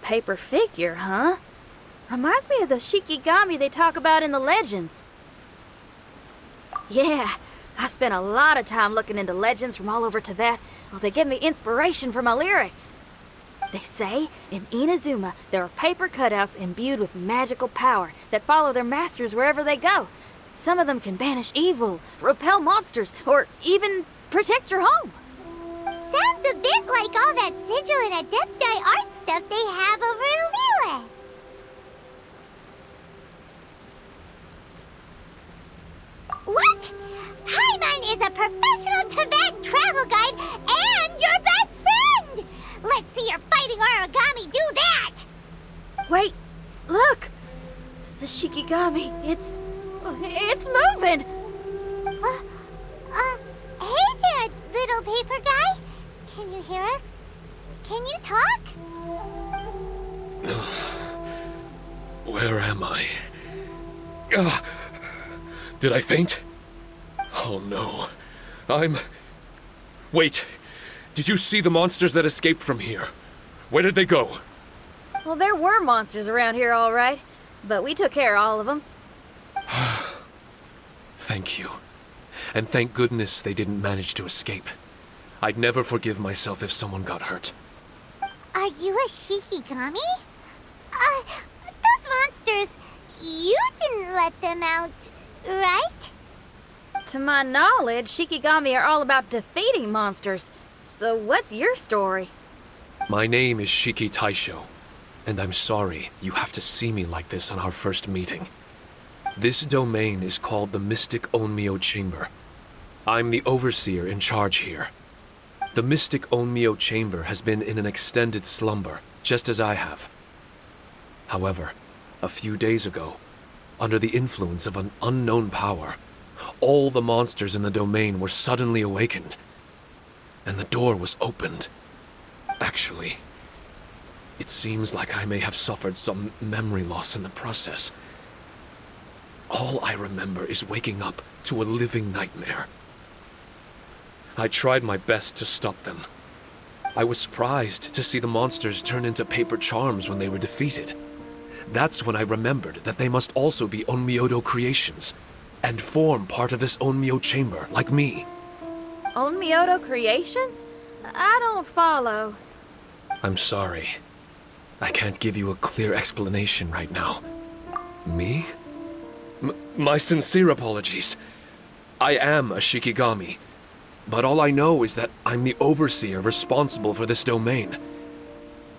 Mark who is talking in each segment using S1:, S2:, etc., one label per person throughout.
S1: Paper figure, huh? Reminds me of the Shikigami they talk about in the legends. Yeah, I spent a lot of time looking into legends from all over Teyvat. Well, they give me inspiration for my lyrics. They say in Inazuma there are paper cutouts imbued with magical power that follow their masters wherever they go. Some of them can banish evil, repel monsters, or even protect your home.
S2: Sounds a bit like all that sigil and adepti art stuff they have over in Liyue. What? Paimon is a professional Teyvat travel guide and your best friend! Let's see your fighting origami do that!
S1: Wait, look! The Shikigami, it's moving!
S2: Hey there, little paper guy. Can you hear us? Can you talk?
S3: Where am I? Did I faint? Oh no. Wait. Did you see the monsters that escaped from here? Where did they go?
S1: Well, there were monsters around here, all right. But we took care of all of them.
S3: Thank you. And thank goodness they didn't manage to escape. I'd never forgive myself if someone got hurt.
S2: Are you a Shikigami? Those monsters, you didn't let them out, right?
S1: To my knowledge, Shikigami are all about defeating monsters. So what's your story?
S3: My name is Shiki Taisho, and I'm sorry you have to see me like this on our first meeting. This domain is called the Mystic Onmyo Chamber. I'm the overseer in charge here. The Mystic Onmyo Chamber has been in an extended slumber, just as I have. However, a few days ago, under the influence of an unknown power, all the monsters in the domain were suddenly awakened, and the door was opened. Actually, it seems like I may have suffered some memory loss in the process. All I remember is waking up to a living nightmare. I tried my best to stop them. I was surprised to see the monsters turn into paper charms when they were defeated. That's when I remembered that they must also be Onmyodo creations, and form part of this Onmyo chamber, like me.
S1: Onmyodo creations? I don't follow.
S3: I'm sorry. I can't give you a clear explanation right now. Me? My sincere apologies. I am a Shikigami. But all I know is that I'm the overseer responsible for this domain.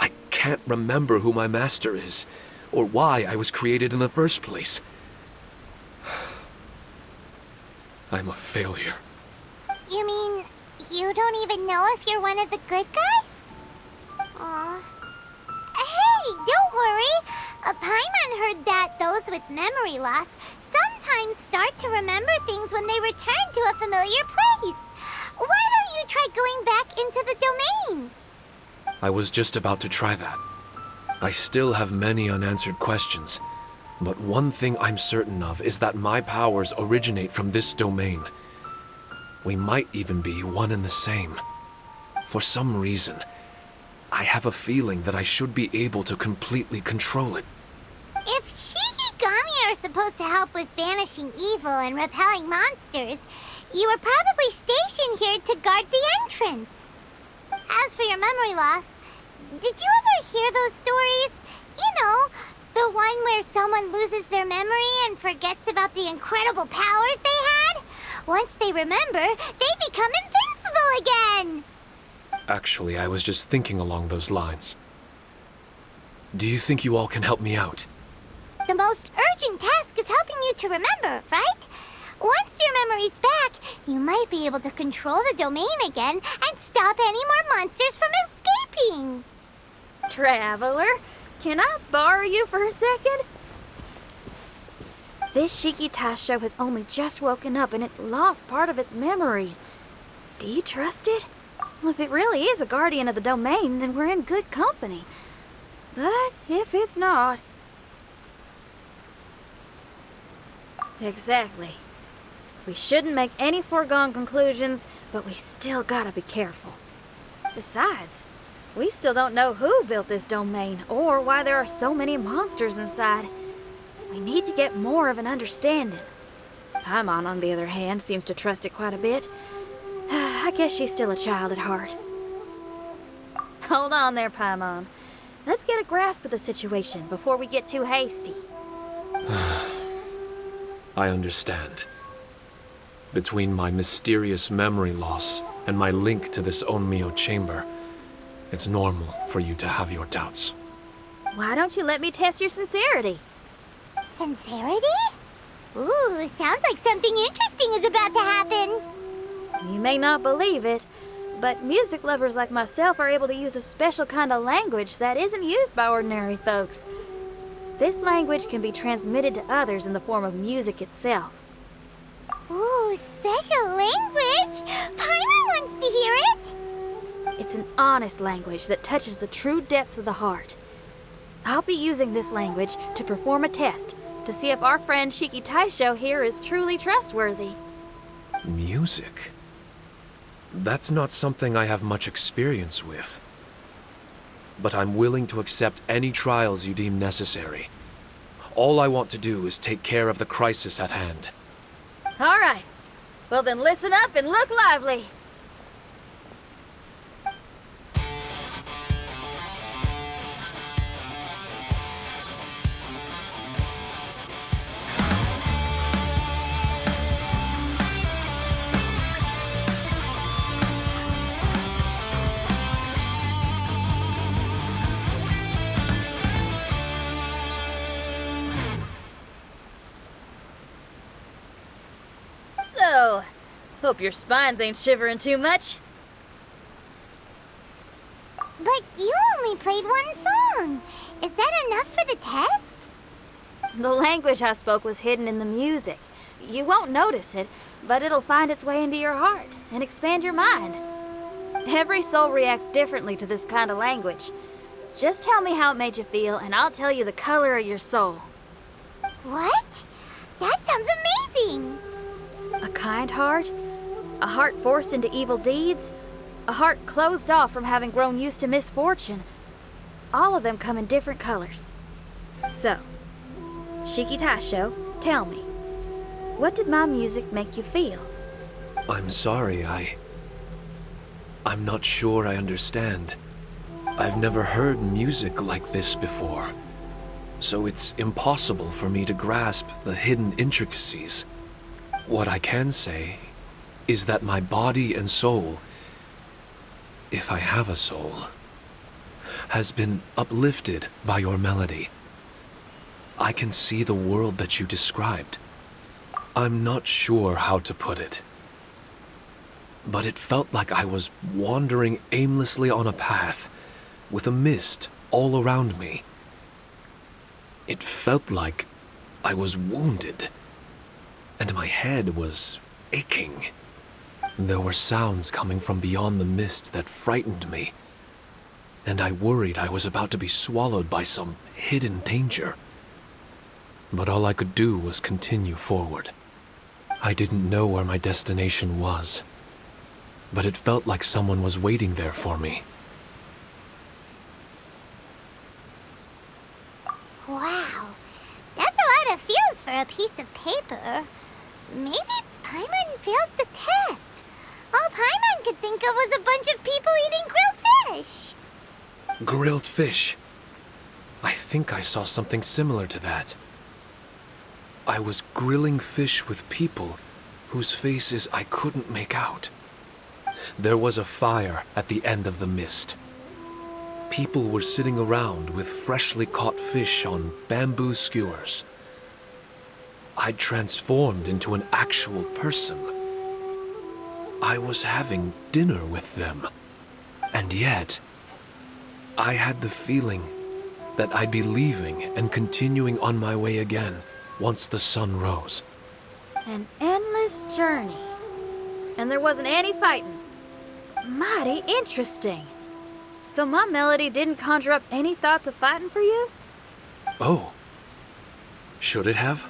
S3: I can't remember who my master is, or why I was created in the first place. I'm a failure.
S2: You mean you don't even know if you're one of the good guys? Aw. Hey, don't worry. Paimon heard that those with memory loss sometimes start to remember things when they return to a familiar place. Why don't you try going back into the domain?
S3: I was just about to try that. I still have many unanswered questions, but one thing I'm certain of is that my powers originate from this domain. We might even be one and the same. For some reason, I have a feeling that I should be able to completely control it.
S2: If Shikigami are supposed to help with banishing evil and repelling monsters, you were probably stationed here to guard the entrance. As for your memory loss, did you ever hear those stories? You know, the one where someone loses their memory and forgets about the incredible powers they had? Once they remember, they become invincible again!
S3: Actually, I was just thinking along those lines. Do you think you all can help me out?
S2: The most urgent task is helping you to remember, right? Once your memory's back, you might be able to control the domain again and stop any more monsters from escaping.
S1: Traveler, can I borrow you for a second? This Shiki Taisho has only just woken up and it's lost part of its memory. Do you trust it? Well, if it really is a guardian of the domain, then we're in good company. But if it's not... Exactly. We shouldn't make any foregone conclusions, but we still gotta be careful. Besides, we still don't know who built this domain or why there are so many monsters inside. We need to get more of an understanding. Paimon, on the other hand, seems to trust it quite a bit. I guess she's still a child at heart. Hold on there, Paimon. Let's get a grasp of the situation before we get too hasty.
S3: I understand. Between my mysterious memory loss and my link to this Onmyo chamber, it's normal for you to have your doubts.
S1: Why don't you let me test your sincerity?
S2: Sincerity? Ooh, sounds like something interesting is about to happen.
S1: You may not believe it, but music lovers like myself are able to use a special kind of language that isn't used by ordinary folks. This language can be transmitted to others in the form of music itself.
S2: Ooh, special language! Paimon wants to hear it!
S1: It's an honest language that touches the true depths of the heart. I'll be using this language to perform a test to see if our friend Shiki Taisho here is truly trustworthy.
S3: Music? That's not something I have much experience with. But I'm willing to accept any trials you deem necessary. All I want to do is take care of the crisis at hand.
S1: All right. Well then listen up and look lively. So, hope your spines ain't shivering too much.
S2: But you only played one song. Is that enough for the test?
S1: The language I spoke was hidden in the music. You won't notice it, but it'll find its way into your heart and expand your mind. Every soul reacts differently to this kind of language. Just tell me how it made you feel, and I'll tell you the color of your soul.
S2: What? That sounds amazing!
S1: A kind heart? A heart forced into evil deeds? A heart closed off from having grown used to misfortune? All of them come in different colors. So, Shiki Taisho, tell me, what did my music make you feel?
S3: I'm sorry, I'm not sure I understand. I've never heard music like this before, so it's impossible for me to grasp the hidden intricacies. What I can say is that my body and soul, if I have a soul, has been uplifted by your melody. I can see the world that you described. I'm not sure how to put it, but it felt like I was wandering aimlessly on a path with a mist all around me. It felt like I was wounded, and my head was aching. There were sounds coming from beyond the mist that frightened me, and I worried I was about to be swallowed by some hidden danger. But all I could do was continue forward. I didn't know where my destination was, but it felt like someone was waiting there for me.
S2: Wow, that's a lot of feels for a piece of paper. Maybe Paimon failed the test. All Paimon could think of was a bunch of people eating grilled fish.
S3: Grilled fish. I think I saw something similar to that. I was grilling fish with people whose faces I couldn't make out. There was a fire at the end of the mist. People were sitting around with freshly caught fish on bamboo skewers. I'd transformed into an actual person. I was having dinner with them. And yet, I had the feeling that I'd be leaving and continuing on my way again once the sun rose.
S1: An endless journey. And there wasn't any fighting. Mighty interesting. So my melody didn't conjure up any thoughts of fighting for you?
S3: Oh. Should it have?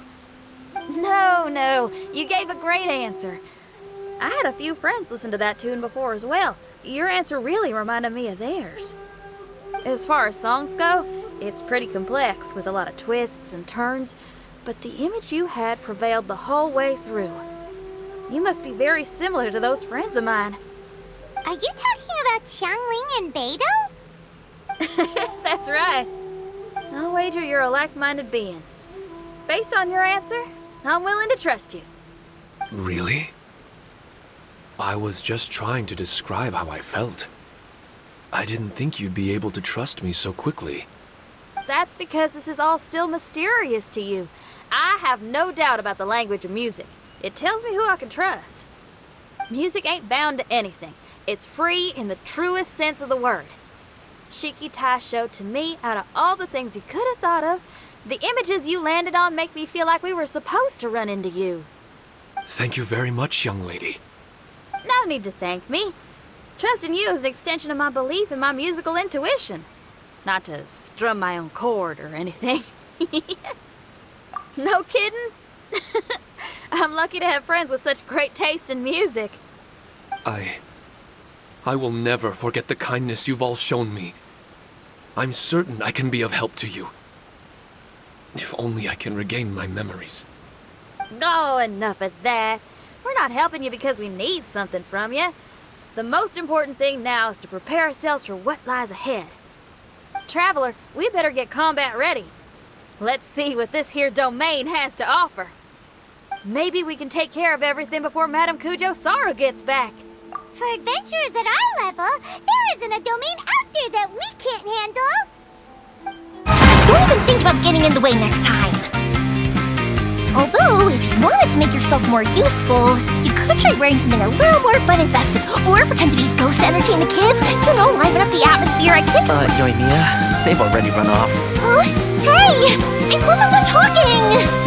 S1: No. You gave a great answer. I had a few friends listen to that tune before as well. Your answer really reminded me of theirs. As far as songs go, it's pretty complex with a lot of twists and turns, but the image you had prevailed the whole way through. You must be very similar to those friends of mine.
S2: Are you talking about Xiangling and Beidou?
S1: That's right. I'll wager you're a like-minded being. Based on your answer, I'm willing to trust you.
S3: Really? I was just trying to describe how I felt. I didn't think you'd be able to trust me so quickly.
S1: That's because this is all still mysterious to you. I have no doubt about the language of music. It tells me who I can trust. Music ain't bound to anything. It's free in the truest sense of the word. Shiki Taisho, to me, out of all the things you could have thought of, the images you landed on make me feel like we were supposed to run into you.
S3: Thank you very much, young lady.
S1: No need to thank me. Trusting you is an extension of my belief in my musical intuition. Not to strum my own chord or anything. No kidding? I'm lucky to have friends with such great taste in music.
S3: I will never forget the kindness you've all shown me. I'm certain I can be of help to you. If only I can regain my memories.
S1: Oh, enough of that. We're not helping you because we need something from you. The most important thing now is to prepare ourselves for what lies ahead. Traveler, we better get combat ready. Let's see what this here domain has to offer. Maybe we can take care of everything before Madame Kujo Sara gets back.
S2: For adventurers at our level, there isn't a domain out there that we can't handle.
S4: Don't even think about getting in the way next time. Although, if you wanted to make yourself more useful, you could try wearing something a little more fun and festive, or pretend to be ghosts to entertain the kids. You know, liven up the atmosphere. I can't just...
S5: Yoimiya, they've already run off.
S4: Huh? Hey! I wasn't done talking!